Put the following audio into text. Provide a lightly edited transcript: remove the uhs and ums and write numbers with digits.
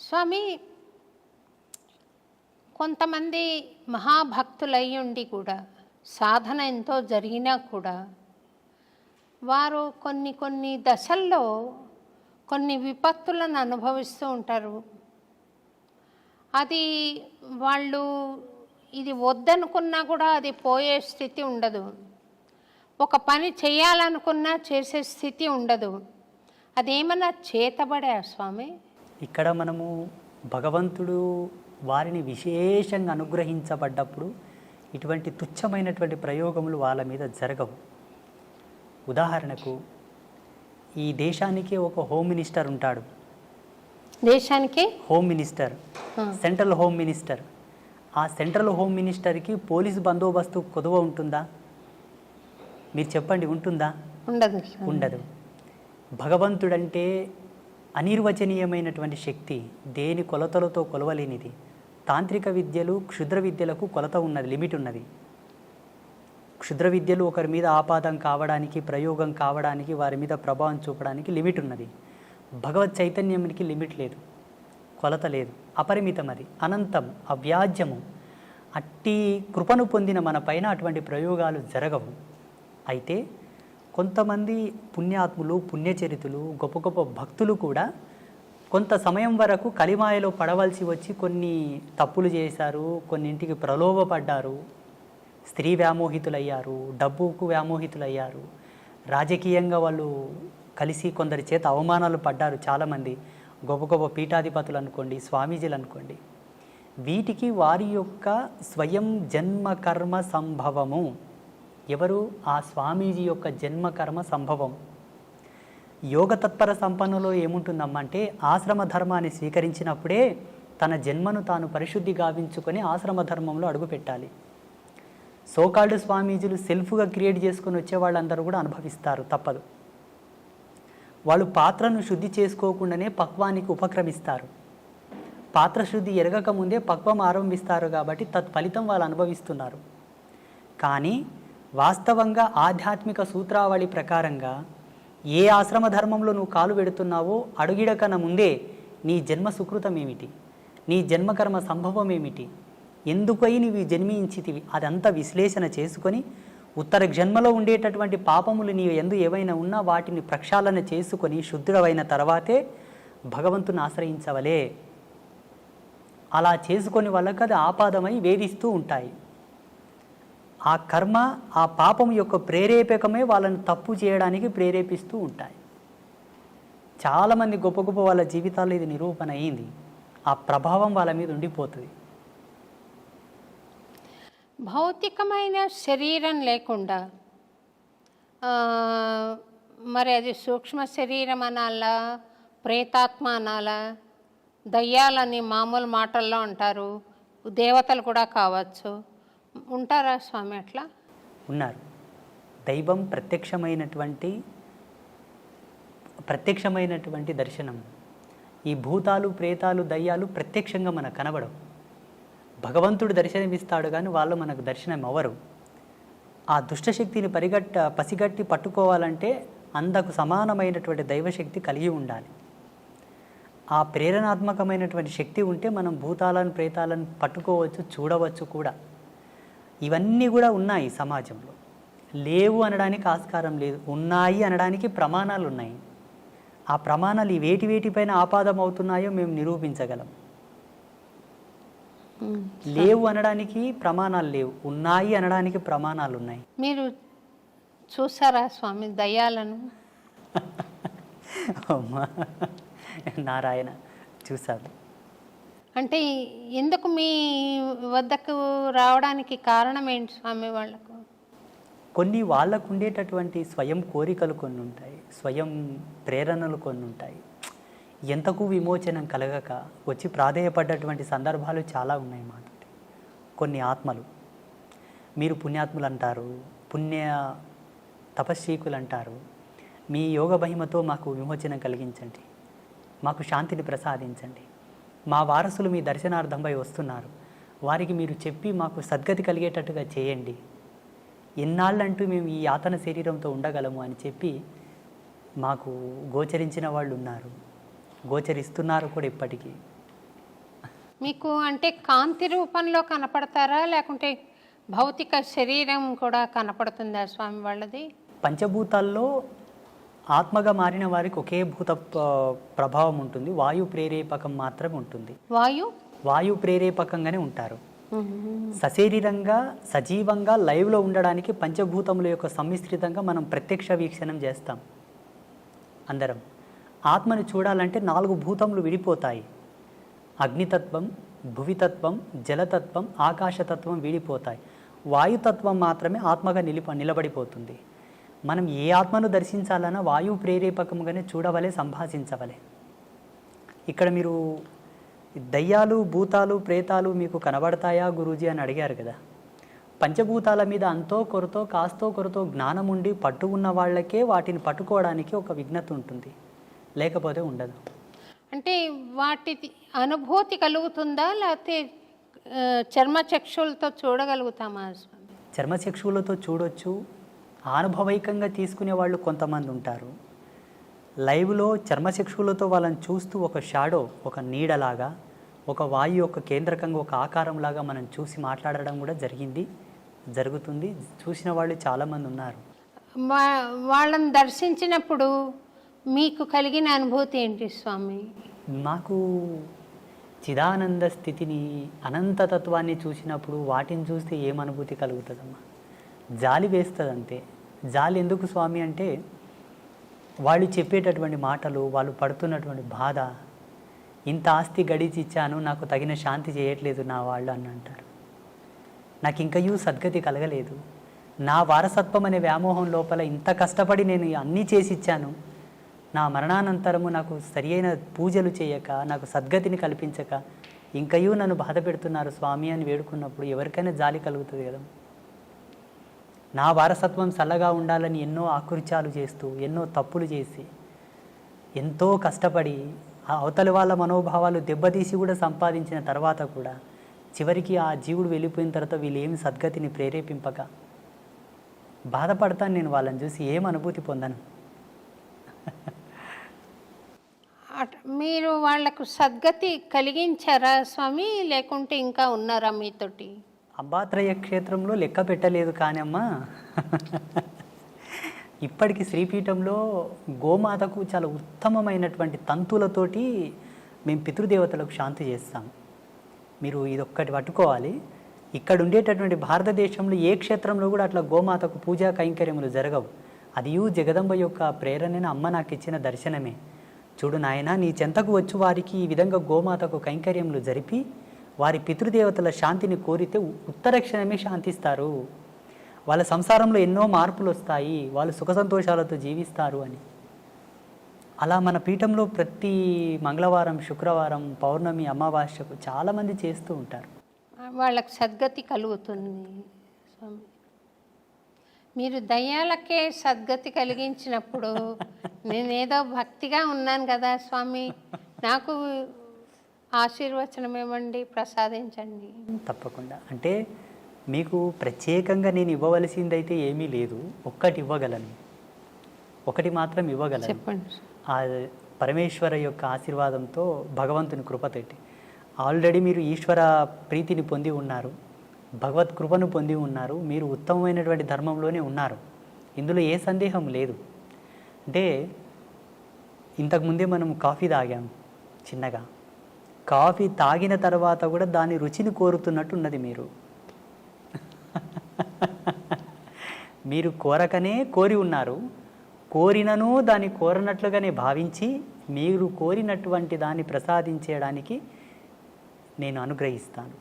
స్వామి, కొంతమంది మహాభక్తులయ్యుండి కూడా సాధన ఎంతో జరిగినా కూడా వారు కొన్ని కొన్ని దశల్లో కొన్ని విపత్తులను అనుభవిస్తూ ఉంటారు. అది వాళ్ళు ఇది వద్దనుకున్నా కూడా అది పోయే స్థితి ఉండదు. ఒక పని చేయాలనుకున్నా చేసే స్థితి ఉండదు. అదేమన్నా చేతబడే స్వామి? ఇక్కడ మనము భగవంతుడు వారిని విశేషంగా అనుగ్రహించబడ్డప్పుడు ఇటువంటి తుచ్చమైనటువంటి ప్రయోగములు వాళ్ళ మీద జరగవు. ఉదాహరణకు ఈ దేశానికి ఒక హోమ్ మినిస్టర్ ఉంటాడు. దేశానికి home minister, central home minister. ఆ సెంట్రల్ హోమ్ మినిస్టర్కి పోలీసు బందోబస్తు కొదువ ఉంటుందా? మీరు చెప్పండి, ఉంటుందా? ఉండదు. ఉండదు. భగవంతుడంటే అనిర్వచనీయమైనటువంటి శక్తి, దేని కొలతలతో కొలవలేనిది. తాంత్రిక విద్యలు, క్షుద్ర విద్యలకు కొలత ఉన్నది, లిమిట్ ఉన్నది. క్షుద్ర విద్యలు ఒకరి మీద ఆపాదం కావడానికి, ప్రయోగం కావడానికి, వారి మీద ప్రభావం చూపడానికి లిమిట్ ఉన్నది. భగవత్ చైతన్యానికి లిమిట్ లేదు, కొలత లేదు, అపరిమితం, అది అనంతం, అవ్యాజ్యము. అట్టి కృపను పొందిన మన పైన అటువంటి ప్రయోగాలు జరగవు. అయితే కొంతమంది పుణ్యాత్ములు, పుణ్యచరితులు, గొప్ప గొప్ప భక్తులు కూడా కొంత సమయం వరకు కలిమాయలో పడవలసి వచ్చి కొన్ని తప్పులు చేశారు, కొన్నింటికి ప్రలోభపడ్డారు, స్త్రీ వ్యామోహితులయ్యారు, డబ్బుకు వ్యామోహితులయ్యారు, రాజకీయంగా వాళ్ళు కలిసి కొందరి చేత అవమానాలు పడ్డారు. చాలామంది గొప్ప గొప్ప పీఠాధిపతులు అనుకోండి, స్వామీజీలు అనుకోండి. వీటికి వారి యొక్క స్వయం జన్మ కర్మ సంభవము. ఎవరు? ఆ స్వామీజీ యొక్క జన్మకర్మ సంభవం. యోగ తత్పర సంపన్నులో ఏముంటుందమ్మా అంటే, ఆశ్రమ ధర్మాన్ని స్వీకరించినప్పుడే తన జన్మను తాను పరిశుద్ధి గావించుకొని ఆశ్రమ ధర్మంలో అడుగుపెట్టాలి. సోకాల్డ్ స్వామీజీలు సెల్ఫ్గా క్రియేట్ చేసుకొని వచ్చే వాళ్ళందరూ కూడా అనుభవిస్తారు, తప్పదు. వాళ్ళు పాత్రను శుద్ధి చేసుకోకుండానే పక్వానికి ఉపక్రమిస్తారు. పాత్ర శుద్ధి ఎరగక ముందే పక్వం ఆరంభిస్తారు కాబట్టి తత్ఫలితం వాళ్ళు అనుభవిస్తున్నారు. కానీ వాస్తవంగా ఆధ్యాత్మిక సూత్రావళి ప్రకారంగా ఏ ఆశ్రమ ధర్మంలో నువ్వు కాలు పెడుతున్నావో అడుగిడకన ముందే నీ జన్మ సుకృతం ఏమిటి, నీ జన్మకర్మ సంభవం ఏమిటి, ఎందుకై నీవు జన్మించితివి, అదంతా విశ్లేషణ చేసుకొని ఉత్తర జన్మలో ఉండేటటువంటి పాపములు నీవు ఎందు ఏవైనా ఉన్నా వాటిని ప్రక్షాళన చేసుకొని శుద్ధుడవైన తర్వాతే భగవంతుని ఆశ్రయించవలే. అలా చేసుకొని వాళ్ళకి అది ఆపాదమై వేధిస్తూ ఉంటాయి. ఆ కర్మ, ఆ పాపం యొక్క ప్రేరేపకమే వాళ్ళని తప్పు చేయడానికి ప్రేరేపిస్తూ ఉంటాయి. చాలామంది గొప్ప గొప్ప వాళ్ళ జీవితాల్లో ఇది నిరూపణ అయింది. ఆ ప్రభావం వాళ్ళ మీద ఉండిపోతుంది. భౌతికమైన శరీరం లేకుండా మరి అది సూక్ష్మ శరీరం అనాలా, ప్రేతాత్మ అనాలా, దయ్యాలని మామూలు మాటల్లో అంటారు, దేవతలు కూడా కావచ్చు, ఉంటారా స్వామి అట్లా? ఉన్నారు. దైవం ప్రత్యక్షమైనటువంటి దర్శనం. ఈ భూతాలు, ప్రేతాలు, దయ్యాలు ప్రత్యక్షంగా మనకు కనబడవు. భగవంతుడు దర్శనమిస్తాడు కానీ వాళ్ళు మనకు దర్శనం అవ్వరు. ఆ దుష్టశక్తిని పసిగట్టి పట్టుకోవాలంటే అంతకు సమానమైనటువంటి దైవశక్తి కలిగి ఉండాలి. ఆ ప్రేరణాత్మకమైనటువంటి శక్తి ఉంటే మనం భూతాలను, ప్రేతాలను పట్టుకోవచ్చు, చూడవచ్చు కూడా. ఇవన్నీ కూడా ఉన్నాయి సమాజంలో. లేవు అనడానికి ఆస్కారం లేదు, ఉన్నాయి అనడానికి ప్రమాణాలు ఉన్నాయి. ఆ ప్రమాణాలు ఈ వేటిపైన ఆపాదం అవుతున్నాయో మేము నిరూపించగలం. లేవు అనడానికి ప్రమాణాలు లేవు, ఉన్నాయి అనడానికి ప్రమాణాలు ఉన్నాయి. మీరు చూసారా స్వామి దయ్యాలను? నారాయణ, చూశాను. అంటే ఎందుకు మీ వద్దకు రావడానికి కారణం ఏంటి స్వామి? వాళ్ళకు కొన్ని వాళ్ళకు ఉండేటటువంటి స్వయం కోరికలు కొన్ని ఉంటాయి, స్వయం ప్రేరణలు కొన్ని ఉంటాయి. ఎంతకు విమోచనం కలగక వచ్చి ప్రాధేయపడ్డటువంటి సందర్భాలు చాలా ఉన్నాయి మాట. కొన్ని ఆత్మలు, మీరు పుణ్యాత్ములు అంటారు, పుణ్య తపస్వీకులు అంటారు, మీ యోగ మహిమతో మాకు విమోచనం కలిగించండి, మాకు శాంతిని ప్రసాదించండి, మా వారసులు మీ దర్శనార్థంపై వస్తున్నారు, వారికి మీరు చెప్పి మాకు సద్గతి కలిగేటట్టుగా చేయండి, ఎన్నాళ్ళంటూ మేము ఈ యాతన శరీరంతో ఉండగలము అని చెప్పి మాకు గోచరించిన వాళ్ళు ఉన్నారు, గోచరిస్తున్నారు కూడా ఇప్పటికీ. మీకు అంటే కాంతి రూపంలో కనపడతారా, లేకుంటే భౌతిక శరీరం కూడా కనపడుతుందా స్వామి వాళ్ళది? పంచభూతాల్లో ఆత్మగా మారిన వారికి ఒకే భూత ప్రభావం ఉంటుంది. వాయు ప్రేరేపకం మాత్రమే ఉంటుంది. వాయు ప్రేరేపకంగానే ఉంటారు. సశరీరంగా సజీవంగా లైవ్లో ఉండడానికి పంచభూతముల యొక్క సమ్మిశ్రితంగా మనం ప్రత్యక్ష వీక్షణం చేస్తాం అందరం. ఆత్మని చూడాలంటే 4 భూతములు విడిపోతాయి. అగ్నితత్వం, భువితత్వం, జలతత్వం, ఆకాశతత్వం విడిపోతాయి. వాయుతత్వం మాత్రమే ఆత్మగా నిలబడిపోతుంది. మనం ఏ ఆత్మను దర్శించాలన్నా వాయు ప్రేరేపకంగానే చూడవలే, సంభాషించవలే. ఇక్కడ మీరు దయ్యాలు, భూతాలు, ప్రేతాలు మీకు కనబడతాయా గురూజీ అని అడిగారు కదా. పంచభూతాల మీద అంతో కొరతో కాస్తో కొరతో జ్ఞానం ఉండి పట్టు ఉన్న వాళ్ళకే వాటిని పట్టుకోవడానికి ఒక విజ్ఞత ఉంటుంది, లేకపోతే ఉండదు. అంటే వాటి అనుభూతి కలుగుతుందా, లేకపోతే చర్మచక్షులతో చూడగలుగుతామా? చర్మచక్షువులతో చూడొచ్చు. అనుభవైకంగా తీసుకునే వాళ్ళు కొంతమంది ఉంటారు. లైవ్లో చర్మచక్షువులతో వాళ్ళని చూస్తూ ఒక షాడో, ఒక నీడలాగా, ఒక వాయు యొక్క కేంద్రకంగా ఒక ఆకారంలాగా మనం చూసి మాట్లాడడం కూడా జరుగుతుంది. చూసిన వాళ్ళు చాలామంది ఉన్నారు. వాళ్ళని దర్శించినప్పుడు మీకు కలిగిన అనుభూతి ఏంటి స్వామి? నాకు చిదానంద స్థితిని, అనంతతత్వాన్ని చూసినప్పుడు వాటిని చూస్తే ఏమనుభూతి కలుగుతుందమ్మా? జాలి వేస్తుంది అంతే. జాలి ఎందుకు స్వామి అంటే, వాళ్ళు చెప్పేటటువంటి మాటలు, వాళ్ళు పడుతున్నటువంటి బాధ, ఇంత ఆస్తి గడిచి ఇచ్చాను, నాకు తగిన శాంతి చేయట్లేదు నా వాళ్ళు అని అంటారు. నాకు ఇంకయూ సద్గతి కలగలేదు, నా వారసత్వం అనే వ్యామోహం లోపల ఇంత కష్టపడి నేను అన్నీ చేసి ఇచ్చాను, నా మరణానంతరము నాకు సరి అయిన పూజలు చేయక, నాకు సద్గతిని కల్పించక ఇంకయూ నన్ను బాధ పెడుతున్నారు స్వామి అని వేడుకున్నప్పుడు ఎవరికైనా జాలి కలుగుతుంది కదా. నా వారసత్వం చల్లగా ఉండాలని ఎన్నో ఆకృత్యాలు చేస్తూ, ఎన్నో తప్పులు చేసి, ఎంతో కష్టపడి అవతలి వాళ్ళ మనోభావాలు దెబ్బతీసి కూడా సంపాదించిన తర్వాత కూడా చివరికి ఆ జీవుడు వెళ్ళిపోయిన తర్వాత వీళ్ళు ఏమి సద్గతిని ప్రేరేపింపక బాధపడతాను నేను. వాళ్ళని చూసి ఏం అనుభూతి పొందను. మీరు వాళ్లకు సద్గతి కలిగించారా స్వామి, లేకుంటే ఇంకా ఉన్నారా మీతోటి? అంబాత్రయ క్షేత్రంలో లెక్క పెట్టలేదు కానీ అమ్మా, ఇప్పటికి శ్రీపీఠంలో గోమాతకు చాలా ఉత్తమమైనటువంటి తంతులతోటి మేము పితృదేవతలకు శాంతి చేస్తాం. మీరు ఇదొక్కటి పట్టుకోవాలి. ఇక్కడ ఉండేటటువంటి భారతదేశంలో ఏ క్షేత్రంలో కూడా అట్లా గోమాతకు పూజా కైంకర్యములు జరగవు. అది జగదంబ యొక్క ప్రేరణని అమ్మ నాకు ఇచ్చిన దర్శనమే. చూడు నాయన, నీ చెంతకు వచ్చి వారికి ఈ విధంగా గోమాతకు కైంకర్యములు జరిపి వారి పితృదేవతల శాంతిని కోరితే ఉత్తరక్షణమే శాంతిస్తారు. వాళ్ళ సంసారంలో ఎన్నో మార్పులు వస్తాయి, వాళ్ళు సుఖ సంతోషాలతో జీవిస్తారు అని. అలా మన పీఠంలో ప్రతి మంగళవారం, శుక్రవారం, పౌర్ణమి, అమావాస్యకు చాలామంది చేస్తూ ఉంటారు. వాళ్ళకి సద్గతి కలుగుతుంది స్వామి. మీరు దయ్యాలకే సద్గతి కలిగించినప్పుడు నేనేదో భక్తిగా ఉన్నాను కదా స్వామి, నాకు ఆశీర్వచనం ఇవ్వండి, ప్రసాదించండి. తప్పకుండా. అంటే మీకు ప్రత్యేకంగా నేను ఇవ్వవలసిందైతే ఏమీ లేదు. ఒక్కటి ఇవ్వగలను, ఒకటి మాత్రం ఇవ్వగలను. చెప్పండి. ఆ పరమేశ్వర యొక్క ఆశీర్వాదంతో, భగవంతుని కృపతోటి ఆల్రెడీ మీరు ఈశ్వర ప్రీతిని పొంది ఉన్నారు, భగవత్ కృపను పొంది ఉన్నారు, మీరు ఉత్తమమైనటువంటి ధర్మంలోనే ఉన్నారు. ఇందులో ఏ సందేహం లేదు. అంటే ఇంతకుముందే మనం కాఫీ తాగాము చిన్నగా. కాఫీ తాగిన తర్వాత కూడా దాని రుచిని కోరుతున్నట్టు ఉన్నది మీరు. మీరు కోరకనే కోరి ఉన్నారు. కోరినను దాన్ని కోరనట్లుగానే భావించి మీరు కోరినటువంటి దాన్ని ప్రసాదించడానికి నేను అనుగ్రహిస్తాను.